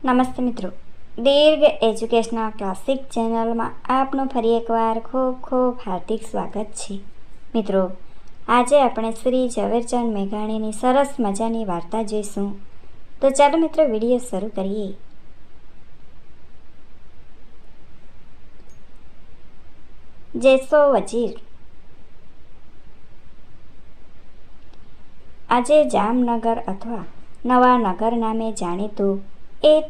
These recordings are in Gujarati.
નમસ્તે મિત્રો, દીર્ઘ એજ્યુકેશનલ ક્લાસિક ચેનલમાં આપનું ફરી એકવાર ખૂબ ખૂબ હાર્દિક સ્વાગત છે. મિત્રો, આજે આપણે શ્રી ઝવેરચંદ મેઘાણીની સરસ મજાની વાર્તા જોઈશું. તો ચાલો મિત્રો, વિડીયો શરૂ કરીએ. જેસો વજીર. આજે જામનગર અથવા નવાનગર નામે જાણીતું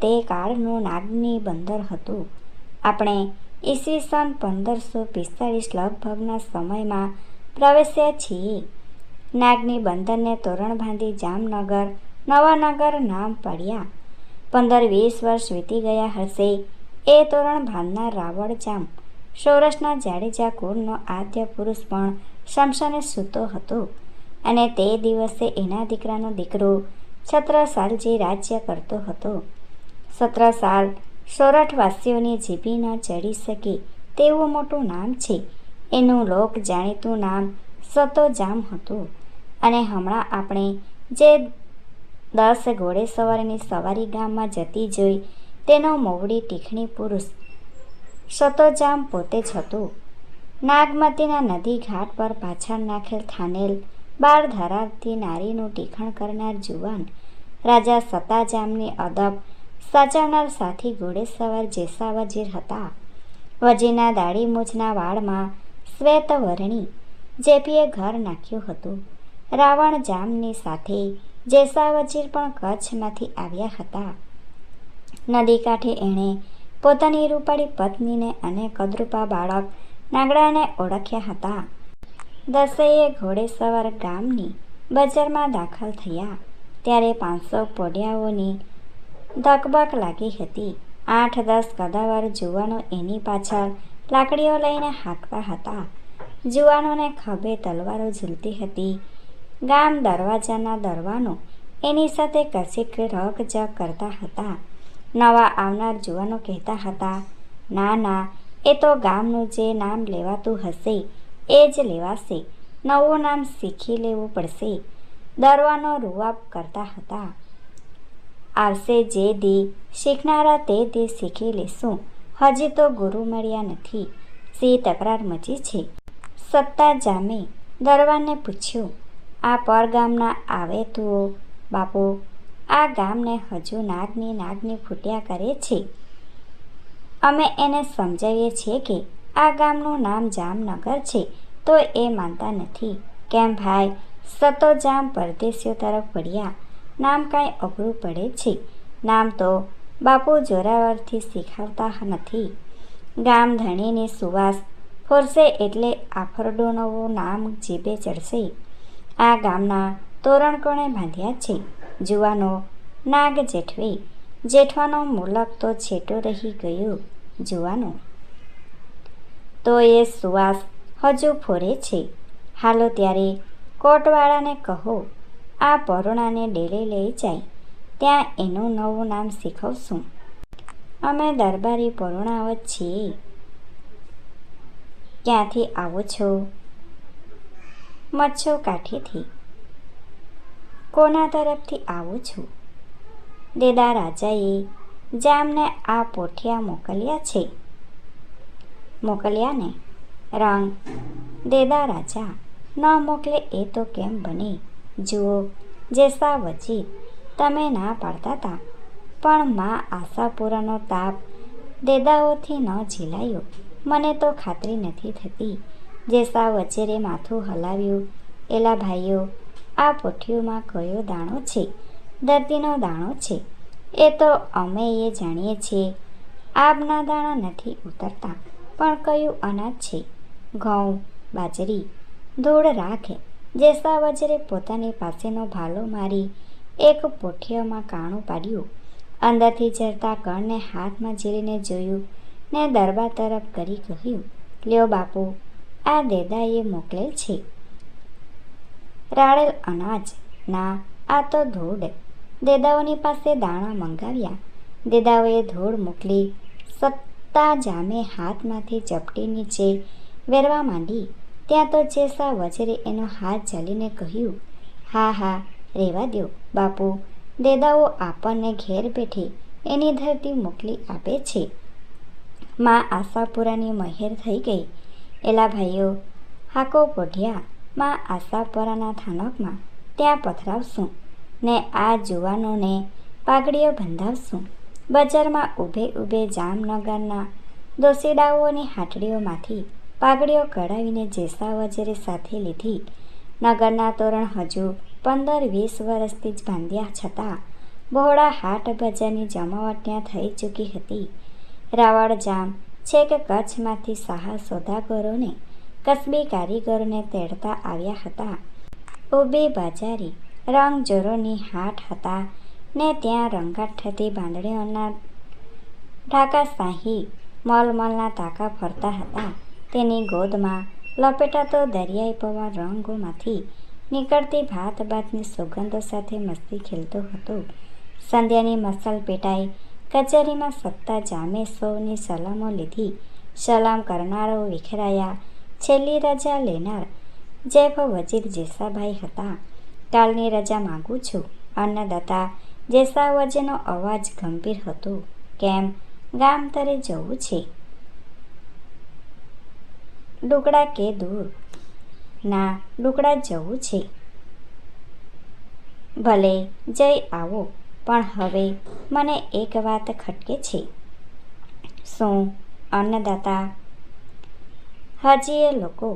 તે કાળનું નાગની બંદર હતું. આપણે ઈસવીસન 1545 લગભગના સમયમાં પ્રવેશ્યા છીએ. નાગની બંદરને તોરણ બાંધી જામનગર નવાનગર નામ પડ્યા. 15-20 વર્ષ વીતી ગયા હશે. એ તોરણ બાંધનાર રાવળજામ સૌરાષ્ટ્રના જાડેજા કુળનો આદ્ય પુરુષ પણ શમશાને સૂતો હતો અને તે દિવસે એના દીકરાનો દીકરો છત્રસાલજી રાજ્ય કરતો હતો. છત્રસાલ સૌરાષ્ટ્રવાસીઓની જીભી ન ચડી શકે તેવું મોટું નામ છે. એનું લોક જાણીતું નામ સતોજામ હતું. અને હમણાં આપણે જે 10 ઘોડેસવારની સવારી ગામમાં જતી જોઈ તેનો મોવડી ટીખણી પુરુષ સતોજામ પોતે જ હતો. નાગમતીના નદી ઘાટ પર પાછળ નાખેલ થાનેલ બાર ધરાવતી નારીનું ટીખણ કરનાર જુવાન રાજા સતાજામની અદબ સાચવનાર સાથી ઘોડેસવાર જેસા વજીર હતા. વજીરના દાઢી મૂછના વાળમાં શ્વેતવર્ણી જેપીએ ઘર નાખ્યું હતું. રાવણ જામની સાથે જેસા વજીર પણ કચ્છમાંથી આવ્યા હતા. નદી કાંઠે એણે પોતાની રૂપાળી પત્નીને અને કદરૂપા બાળક નાગડાને ઓળખ્યા હતા. 10 ઘોડેસવાર ગામની બજારમાં દાખલ થયા ત્યારે 500 પોડિયાઓની ધકબક લાગી હતી. 8-10 કદાવર જુવાનો એની પાછળ લાકડીઓ લઈને હાંકતા હતા. જુવાનોને ખભે તલવારો ઝૂલતી હતી. ગામ દરવાજાના દરવાનો એની સાથે કશીક રકઝક કરતા હતા. નવા આવનાર જુવાનો કહેતા હતા, ના ના, એ તો ગામનું જે નામ લેવાતું હશે એ જ લેવાશે. નવું નામ શીખી લેવું પડશે. દરવાનો રૂવાબ કરતા હતા. આવશે જે દી શીખનારા તે દી શીખી લેશું. હજી તો ગુરુ મળ્યા નથી. સી તકરાર મચી છે? સત્તાજામે દરવાનને પૂછ્યું, આ પરગામના આવે તુઓ બાપુ, આ ગામને હજુ નાગની ફૂટ્યા કરે છે. અમે એને સમજાવીએ છીએ કે આ ગામનું નામ જામનગર છે તો એ માનતા નથી. કેમ ભાઈ? સતોજામ પરદેશીઓ તરફ વળ્યા. નામ કાંઈ અઘરું પડે છે? નામ તો બાપુ જોરાવરથી શીખવતા નથી. ગામ ધણીની સુવાસ ફોરશે એટલે આફરડું નવું નામ જીભે ચડશે. આ ગામના તોરણ કોણે બાંધ્યા છે? જુવાનો નાગ જેઠવે. જેઠવાનો મુલક તો છેટો રહી ગયો. જુવાનો તો એ સુવાસ હજુ ફોરે છે. હાલો ત્યારે કોટવાળાને કહો આ પરોણાને ડેલે લઈ જાય. ત્યાં એનું નવું નામ શીખવશું. અમે દરબારી પરોણાઓ જ છીએ. ક્યાંથી આવો છો? મચ્છો કાઠીથી. કોના તરફથી આવો છો? દેદા રાજાએ જામને આ પોઠિયા મોકલ્યા છે. મોકલ્યા ને? રંગ દેદા રાજા ન મોકલે એ તો કેમ બને? જુઓ જેસા વજીર, તમે ના પાડતા હતા પણ માં આશાપુરાનો તાપ દેદાઓથી ન ઝીલાયો. મને તો ખાતરી નથી થતી. જેસા વજીરે માથું હલાવ્યું. એલા ભાઈઓ, આ પોઠિયુંમાં કયો દાણો છે? દર્દીનો દાણો છે. એ તો અમે એ જાણીએ છીએ. આબના દાણા નથી ઉતરતા. પણ કયું અનાજ છે? ઘઉં, બાજરી, ધૂળ રાખે. જેસા વજીરે પોતાની પાસેનો ભાલો મારી એક પોઠિયામાં કાણું પાડ્યું. અંદરથી ઝરતા કણને હાથમાં ઝીલીને જોયું ને દરબાર તરફ કરી કહ્યું, લ્યો બાપુ, આ દેદાએ મોકલેલ છે. રાળેલ અનાજ? ના, આ તો ધૂળ. દેદાઓની પાસે દાણા મંગાવ્યા. દેદાઓએ ધૂળ મોકલી. સત્તાજામે હાથમાંથી ચપટી નીચે વેરવા માંડી. ત્યાં તો જેસા વજીરે એનો હાથ ઝાલીને કહ્યું, હા હા, રેવા દ્યો બાપુ, દેદાઓ આપણને ઘેર બેઠી એની ધરતી મોકલી આપે છે. માં આશાપુરાની મહેર થઈ ગઈ. એલા ભાઈઓ, હાકો પોઢિયા, માં આશાપુરાના થાનકમાં ત્યાં પથરાવશું ને આ જુવાનોને પાઘડીઓ બંધાવશું. બજારમાં ઊભે ઊભે જામનગરના દોશીડાઓની હાટડીઓમાંથી પાઘડીઓ કઢાવીને જેસા વજેરે સાથે લીધી. નગરના તોરણ હજુ 15-20 વર્ષથી જ બાંધ્યા છતાં બહોળા હાટ બજારની જમાવટ ત્યાં થઈ ચૂકી હતી. રાવળ જામ છેક કચ્છમાંથી સાહા સોદાગરોને, કસબી કારીગરોને તેડતા આવ્યા હતા. ઊભી બાજારી રંગજોરોની હાટ હતા ને ત્યાં રંગાટ થતી બાંધણીઓના ઢાકાશાહી મલમલના તાકા ફરતા હતા. તેની ગોદમાં લપેટાતો દરિયાઈ પવન રંગોમાંથી નીકળતી ભાતની સુગંધો સાથે મસ્તી ખેલતો હતો. સંધ્યાની મસાલ પેટાઈ કચેરીમાં સત્તા જામે સૌની સલામો લીધી. સલામ કરનારો વિખરાયા. છેલ્લી રજા લેનાર જેફ વજીર જેસાભાઈ હતા. કાલની રજા માગું છું. અન્નદાતા જેસાવજેનો અવાજ ગંભીર હતો. કેમ, ગામ તરે જવું છે? ડુકડા કે દૂર? ના, ડુકડા જવું છે. ભલે જઈ આવો, પણ હવે મને એક વાત ખટકે છે. શું? અન્નદાતા. હજી એ લોકો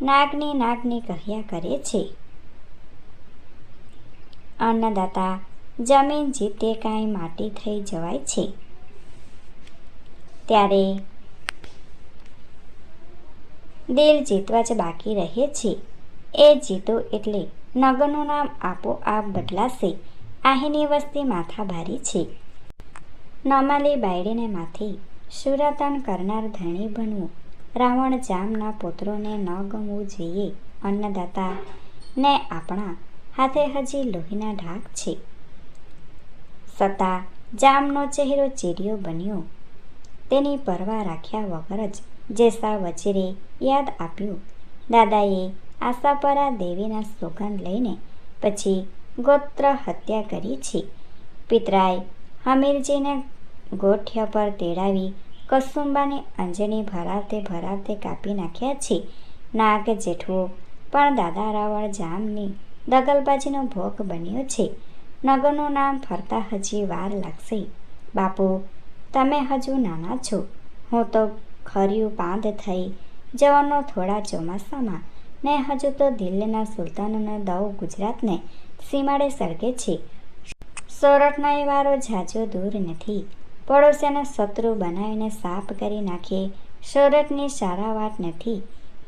નાગની કહ્યા કરે છે. અન્નદાતા. જમીન જીતે કાંઈ માટી થઈ જવાય છે. ત્યારે દિલ જીતવા જ બાકી રહે છે. એ જીતો એટલે નગરનું નામ આપોઆપ બદલાશે. અહીંની વસ્તી માથાભારી છે. નમાલી બાયડીને માથે સુરાતન કરનાર ધણી બનવું રાવણ જામના પુત્રોને ન ગમવું જોઈએ. અન્નદાતા. ને આપણા હાથે હજી લોહીના ઢાક છે. છતાં જામનો ચહેરો ચીડિયો બન્યો. તેની પરવા રાખ્યા વગર જ જેસા વજીરે યાદ આપ્યું. દાદાએ આશાપરા દેવીના સોગંદ લઈને પછી ગોત્ર હત્યા કરી છે. પિતરાએ હમીરજીને ગોઠિયા પર તેડાવી કસુંબાની અંજણી ભરાવતે કાપી નાખ્યા છે. નાગ જેઠવો પણ દાદા રાવળ જામની દગલબાજીનો ભોગ બન્યો છે. નગરનું નામ ફરતા હજી વાર લાગશે. બાપુ, તમે હજુ નાના છો. હું તો ખર્યું પાંદ થઈ જવાનો થોડા ચોમાસામાં, ને હજુ તો દિલ્હીના સુલતાનોને દવ ગુજરાતને સીમાડે સળગે છે. સોરઠનો એ વારો ઝાઝો દૂર નથી. પડોશીને શત્રુ બનાવીને સાફ કરી નાખીએ. સોરઠની સારા વાત નથી.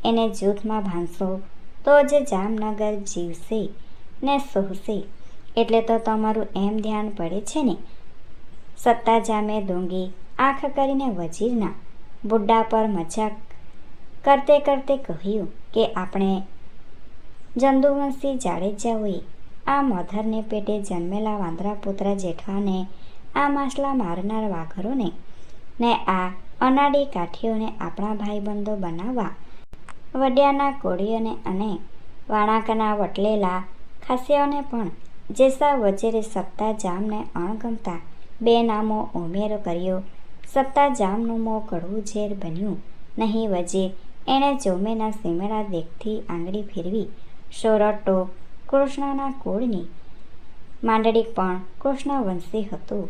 એને જૂથમાં ભાંગશો તો જ જામનગર જીવશે ને સૂહશે. એટલે તો તમારું એમ ધ્યાન પડે છે ને? સત્તા જામે ડુંગી આંખ કરીને વજીરના બુड्ढા પર મજાક કરતે કહ્યું કે આપણે જંદુવંશી જાડેજાઓએ આ મધરને પેટે જન્મેલા વાંદરા પુત્ર જેઠવાને, આ માછલા મારનાર વાઘરોને ને આ અનાડી કાઠીઓને આપણા ભાઈબંધો બનાવવા, વડિયાના કોળીઓને અને વાણાકના વટલેલા ખાસિયાઓને પણ જેસા વજીરે સત્તા જામને અણગમતા 2 નામો ઉમેરો કર્યો. સત્તા જામનું મોં કડવું ઝેર બન્યું. નહીં વજીર, એણે ચોમેના સીમેડા દેખથી આંગળી ફેરવી. સોરઠ તો કૃષ્ણના કુળની માંડળી પણ કૃષ્ણવંશી હતું.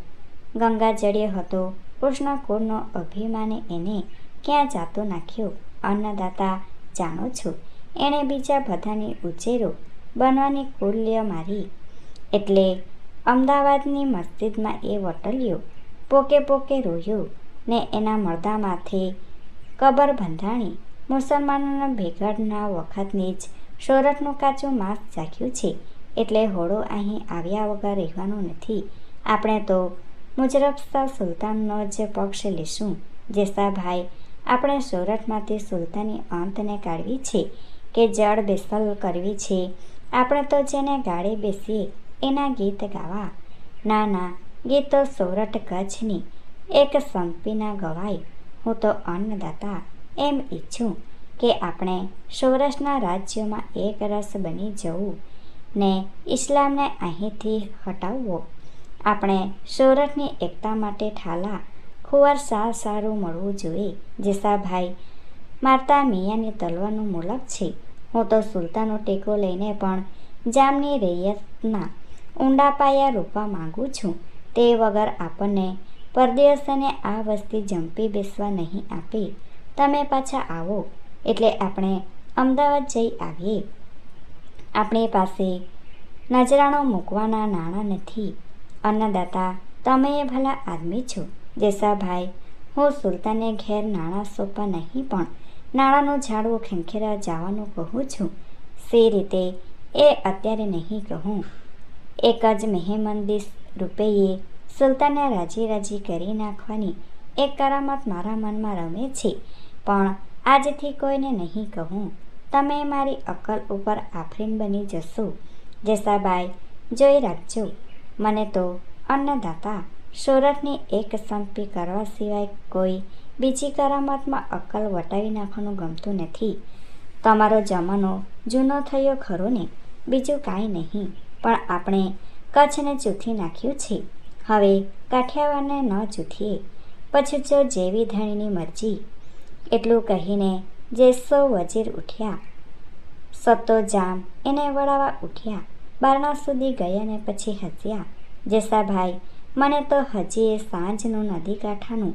ગંગાજળીય હતો. કૃષ્ણ કુળનો અભિમાને એને ક્યાં જાતો નાખ્યો? અન્નદાતા. જાણો છો, એણે બીજા બધાની ઉચેરો બનવાની કુલ્ય મારી. એટલે અમદાવાદની મસ્જિદમાં એ વટલ્યો પોકે રોયો ને એના મળદા માથે કબર બંધાણી. મુસલમાનોના ભેગડના વખતની જ સોરઠનું કાચું માંસ ચાખ્યું છે. એટલે હોળો અહીં આવ્યા વગર રહેવાનું નથી. આપણે તો મુજરબ સુલતાનનો જ પક્ષ લેશું. જેસાભાઈ, આપણે સોરઠમાંથી સુલતાની અંતને કાઢવી છે કે જડ બેસલ કરવી છે? આપણે તો જેને ગાળે બેસીએ એના ગીત ગાવા. ના, ગીતો સોરઠ કચ્છની એક સંપીના ગવાય. હું તો અન્નદાતા એમ ઈચ્છું કે આપણે સૌરાષ્ટ્રના રાજ્યોમાં એક રસ બની જવું ને ઇસ્લામને અહીંથી હટાવવો. આપણે સોરઠની એકતા માટે ઠાલા ખુવાર સારું મળવું જોઈએ. જેસાભાઈ મારતા મિયાની તલવારનું મુલક છે. હું તો સુલતાનનો ટેકો લઈને પણ જામની રૈયતના ઊંડા પાયા રોપવા માંગુ છું. તે વગર આપણને પરદેશને આ વસ્તી જંપી બેસવા નહીં આપે. તમે પાછા આવો એટલે આપણે અમદાવાદ જઈ આવીએ. આપણી પાસે નજરાણો મૂકવાના નાણાં નથી. અન્નદાતા, તમે એ ભલા આદમી છો. જેસાભાઈ, હું સુલતાને ઘેર નાણાં સોંપવા નહીં પણ નાણાંનું ઝાડવું ખેંખેરા જવાનું કહું છું. સી રીતે એ અત્યારે નહીં કહું. એક જ મહેમંદી રૂપેએ સુલતાનને રાજી કરી નાખવાની એક કરામત મારા મનમાં રમે છે, પણ આજથી કોઈને નહીં કહું. તમે મારી અક્કલ ઉપર આફરીન બની જશો. જેસાભાઈ, જોઈ રાખજો. મને તો અન્નદાતા સોરઠની એક સંપી કરવા સિવાય કોઈ બીજી કરામતમાં અક્કલ વટાવી નાખવાનું ગમતું નથી. તમારો જમાનો જૂનો થયો ખરો ને, બીજું કાંઈ નહીં. પણ આપણે કચ્છને ચૂથી નાખ્યું છે, હવે કાઠિયાવાડને ન ચૂથીએ. પછી જો જેવી ધણીની મરજી. એટલું કહીને જેસો વજીર ઉઠ્યા. સત્તો જામ એને વળાવા ઉઠ્યા. બારણા સુધી ગયા ને પછી હસ્યા. જેસાભાઈ, મને તો હજી એ સાંજનું નદી કાંઠાનું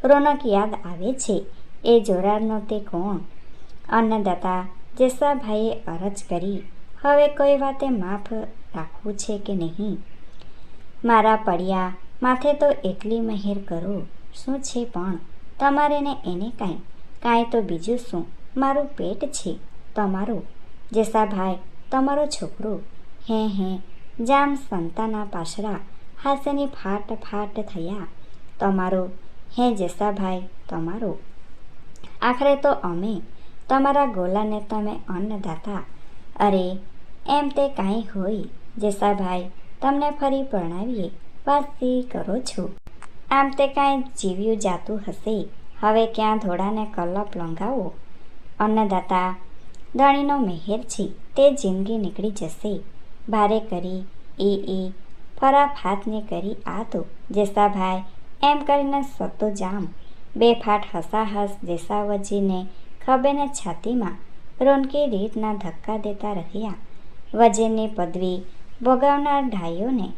રોનક યાદ આવે છે. એ જોરારનો તે કોણ? અન્નદાતા જેસાભાઈએ અરજ કરી. હવે કોઈ વાતે માફ રાખવું છે કે નહીં? મારા પડ્યા માથે તો એટલી મહેર કરો. શું છે પણ તમારે ને એને કાંઈ તો બીજું શું? મારું પેટ છે તમારું. જેસાભાઈ, તમારો છોકરો. હે જામ સંતાના પાશરા હાસ્યની ફાટ થયા. તમારો. હે જેસાભાઈ, તમારો. આખરે તો અમે તમારા ગોલાને તમે અન્નદાતા. અરે એમ તે કાંઈ હોય. જેસાભાઈ, તમને ફરી પરણાવીએ વાતથી કરો છો. આમ તે કાંઈ જીવ્યું જાતું હશે. હવે ક્યાં ધોળાને કલપ લંગાવો. અન્નદાતા, ધણીનો મહેર છે તે જિંદગી નીકળી જશે. ભારે કરી એ ફરાફ હાથને કરી આ તો. જેસાભાઈ એમ કરીને સતો જામ બે ફાટ હસાહસ જેસાવજીને ખભેને છાતીમાં રોનકી રીતના ધક્કા દેતા રહ્યા. વજીરની પદવી ભોગવનાર ઢાઈઓને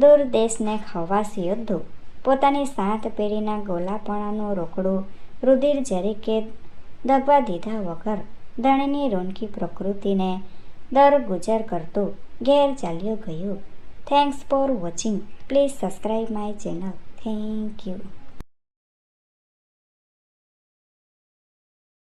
દૂર દેશને ખવાસ યોદ્ધો પોતાની 7 પેઢીના ગોલાપણાનું રોકડું રુધિર જરીકે દગવા દીધા વગર ધણીની રોનકી પ્રકૃતિને દર ગુજર કરતો ઘેર ચાલ્યો ગયો. Thanks for watching. Please subscribe my channel. Thank you.